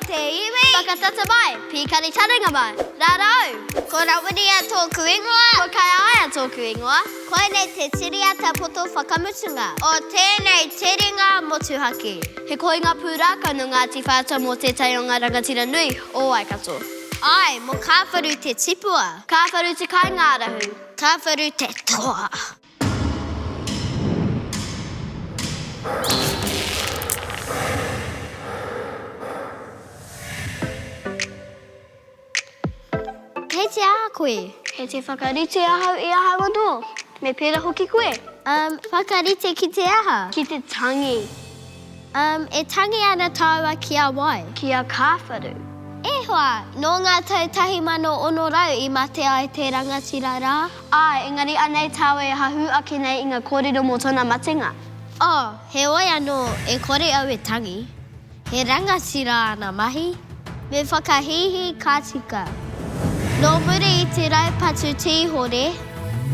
te iwi. Whakatata mai, pikari taringa mai. Rārau. Ko rawiri a tōku ingoa. Ko kai aia tōku ingoa. Koine te tiriata poto whakamutunga. O tēnei tiringa motuhaki. He koinga pūraka no Ngāti Whātua mō te tai o ngā rangatira nui o Waikato. Ai, mo Kawharu Te Tipua. Kawharu te kai ngārahu. Kawharu Te Toa. Kei te aha koe? Kei te whakarite ahau I aha wano. Me pēra hoki koe? Whakarite ki te aha? Ki te tangi. E tangi ana taua ki a wai? Ki a kāwharu. E hoa, no ngā tautahi mano ono rau I mate ai te rangatira rā? Ai, engari anei tāua e hahu ake nei I ngā kōrero mō tōna matenga. He oi anō e kore au e tangi. He rangatira ana mahi. Me whakahihi ka tika. No muri I te raupatu tīhore,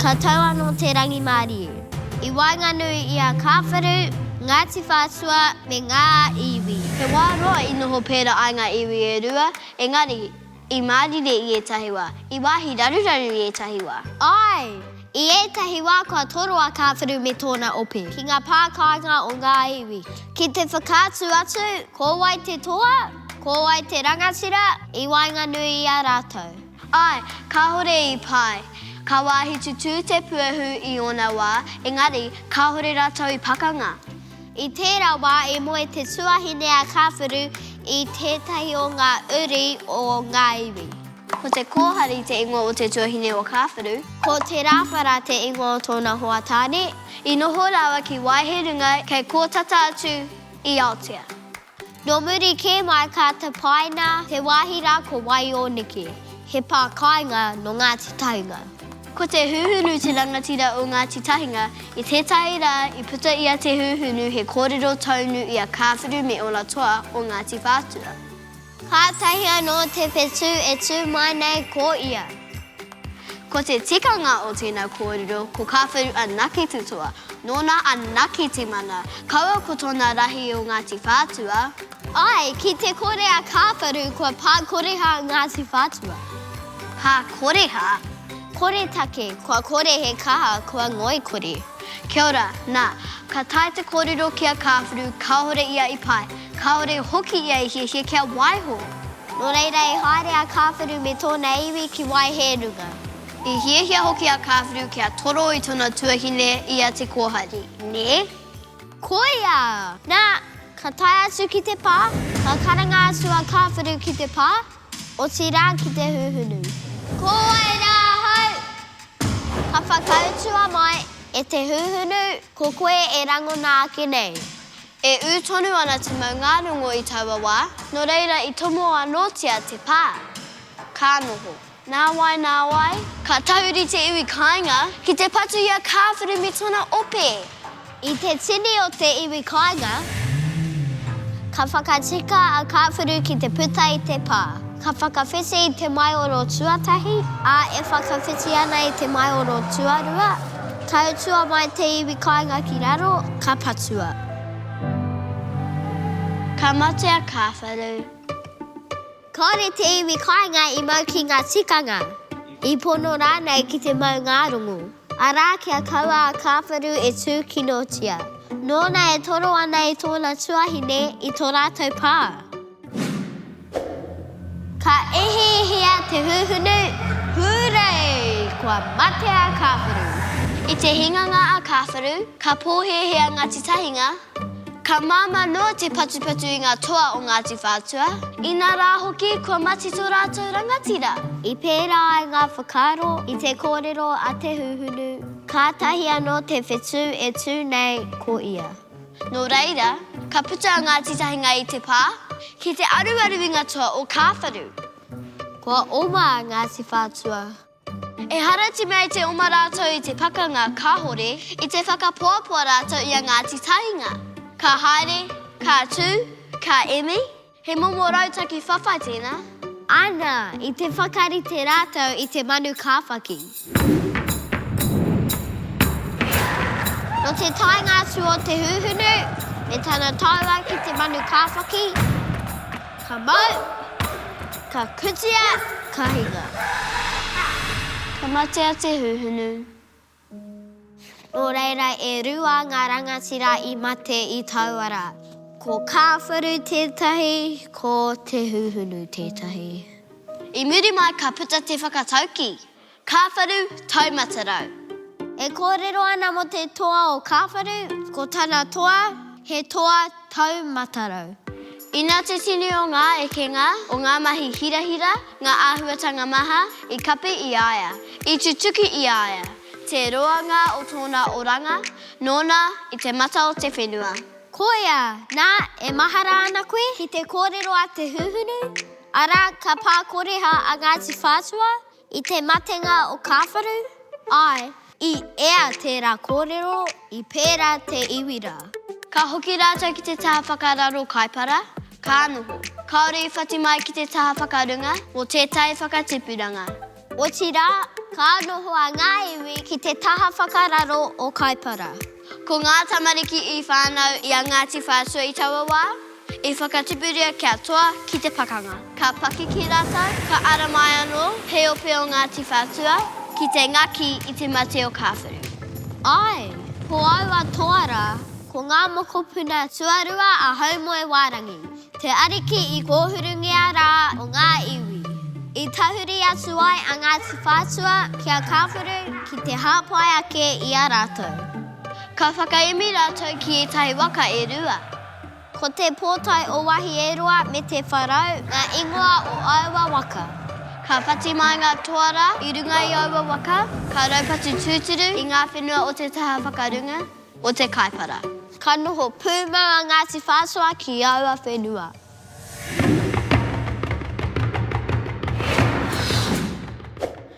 ka tau anō te rangi Māori. I wainganui I a kāwharu, Ngāti Whātua me ngā iwi. He wā roa I noho pēra ai ngā iwi e rua, engari I mārire I etahi wā, I wāhi raruraru I etahi wā. Ai, I etahi wā kua toro a kāwharu me tōna ope, ki ngā pākainga o ngā iwi. Ki te whakātu atu, ko wai te toa, ko wai te rangatira, I wainganui I a rātou. Ai, ka hore I pai. Ka wāhi tutu te puahu I ona wā, engari ka hore rātou I pakanga. I tērā wā e moe te tuahine a kāwharu I tētahi o ngā uri o ngā iwi. Ko te kōhari te ingoa o te tuahine o kāwharu, ko te rāwhara te ingoa o tōna hoatāne, I noho rawa ki waihirunga kei kōtata atu I Aotea. No muri ke mai ka te paina, te wāhira ko wai o niki. He pākainga no Ngāti Tahinga. Ko te huhunu te rangatira o Ngāti Tahinga, I tētahi rā I puta ia te huhunu he kōrero taunu I a kāwharu me ola toa o Ngāti Whātua. Ka tahi anō te whetū e tū mai nei ko ia. Ko te tikanga o tēnā kōrero, ko kāwharu anake tutoa, nōna anake te mana, kaua ko tōna rahi o Ngāti Whātua. Ai, ki te kore a kāwharu kua pākoreha Ngāti Whātua. Pākoreha? Kore take, kua kore he kaha kua ngoi kore. Kia ora, nā, ka tae te kōrero ki a kāwharu, ka hore ia I pai, ka hore hoki ia I hie kia waiho. No reira e haere a kāwharu me tōna iwi ki waiherunga. I hie hoki a kāwharu kia toro I tōna tuahine ia te kōhari, ne? Koia! Nā, ka tae atu ki te pā, ka karanga atu a kāwharu ki te pā, o te rā ki te huhunu. Ko ai rā hau! Ka whakautua mai e te huhunu, ko koe e rangona ake nei. E ūtonu ana te maungārongo I taua wā, no reira I tomo anotia te pā. Ka noho. Nā wai, ka tahuri te iwi kāinga ki te patu I a kāwharu me tōna ope. I te tini o te iwi kāinga, ka whakatika a kāwharu ki te puta I te pā. Ka whakawhiti I te maioro tuatahi, a e whakawhiti ana I te maioro tuarua. Ka utua mai te iwi kāinga ki raro, ka patua. Ka mate a kāwharu. Kore te iwi kāinga I mau ki ngā tikanga. I pono rānei ki te maungārongo. Arā kia kaua a kāwharu e tū ki notia. Nōna e toro ana I tōna tuahine I tō rātou pā. Ka ehehea te huhunu, hūrei, kua mate a kāwharu. I te hinganga a kāwharu, ka pōhehea Ngāti Tahinga, ka māma noa te patupatu I ngā toa o Ngāti Whātua, I nā rā hoki kua mati tō rātou rangatira. I pērā ai ngā whakaaro, I te kōrero a te huhunu, ka tahi anō te whetū e tū nei ko ia. No reira, ka puta Ngāti Tahinga I te pā, ki te aruaru I ngā toa o kāwharu. Kua oma Ngāti Whātua. E harati mea te oma rātou I te pakanga kāhore, I te whakapoapoa rātou I a Ngāti Tahinga. Ka haere, ka tū, ka emi, he momo rautaki whawhai tēnā. Ana, I te whakarite rātou I te manu kāwhaki. No te tainga atu o te huhunu, me tana taua ki te manu kāwhaki, ka mau, ka kutia, ka hinga. Ka matea te huhunu. Nō reira e rua ngā rangatira I mate I tauara. Ko kāwharu tētahi, ko te huhunu tētahi. I muri mai ka puta te whakatauki. Kāwharu taumatarau. E kōrero ana mo te toa o kāwharu, ko tāna toa, he toa taumatarau. Ina te tini o ngā ekenga, o ngā mahi hirahira, ngā āhuatanga maha, I kapi I aia, I tutuki I aia. Te roanga o tōna oranga, nōna I te mata o te whenua. Koia, nā e mahara ana koe ki te kōrero a te huhunu. Ara ka pākoreha a Ngāti Whātua I te matenga o kāwharu. Ai, I ea tērā kōrero I pērā te iwira. Ka hoki rātou ki te taha whakararo kaipara, ka noho. Kaore I whati mai ki te taha whakarunga o tētai whakatipuranga. O tira, ka noho a ngā iwi ki te taha whakararo o kaipara. Ko ngā tamariki I whānau I a Ngāti Whātua I taua wā, I whakatipuria kia toa ki te pakanga. Ka paki ki rātou, ka ara mai anō, heo peo Ngāti Whātua, ki te ngaki I te mate o kāwharu. Ai, ko aua toara, ko ngā mokopuna tuarua a Haumoe Wārangi. Te ariki I kōhurungia rā o ngā iwi. I tahuri atu ai a Ngāti Whātua kia kāwharu ki te hāpai ake I a rātou. Ka whakaimi rātou ki e tahi waka e rua. Ko te pōtai o wahi e roa me te wharau ngā ingoa o aua waka. Ka whati mai ngā toara I runga I aua waka, ka raupatu tūturu I ngā whenua o te taha whakarunga o te kaipara. Ka noho pūmau a Ngāti Whātua ki aua whenua.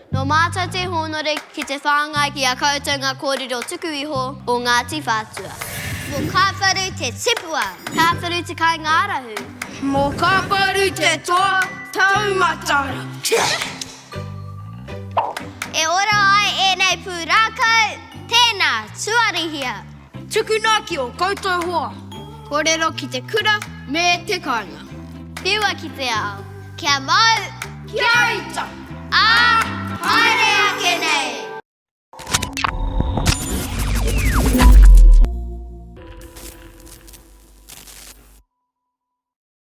No mātou te honore ki te whāngai ki a koutou ngā kōrero tuku iho o Ngāti Whātua. Mō Kawharu Te Tipua. Kawharu te kai ngārahu. Mō Kawharu te toa taumataru. E ora ai e nei pūrākau, tēnā, tuarihia. Tukuna ki o koutou hoa. Korero ki te kura me te kāinga. Whiua ki te ao. Kia mau. Kia ita. Haere ake nei.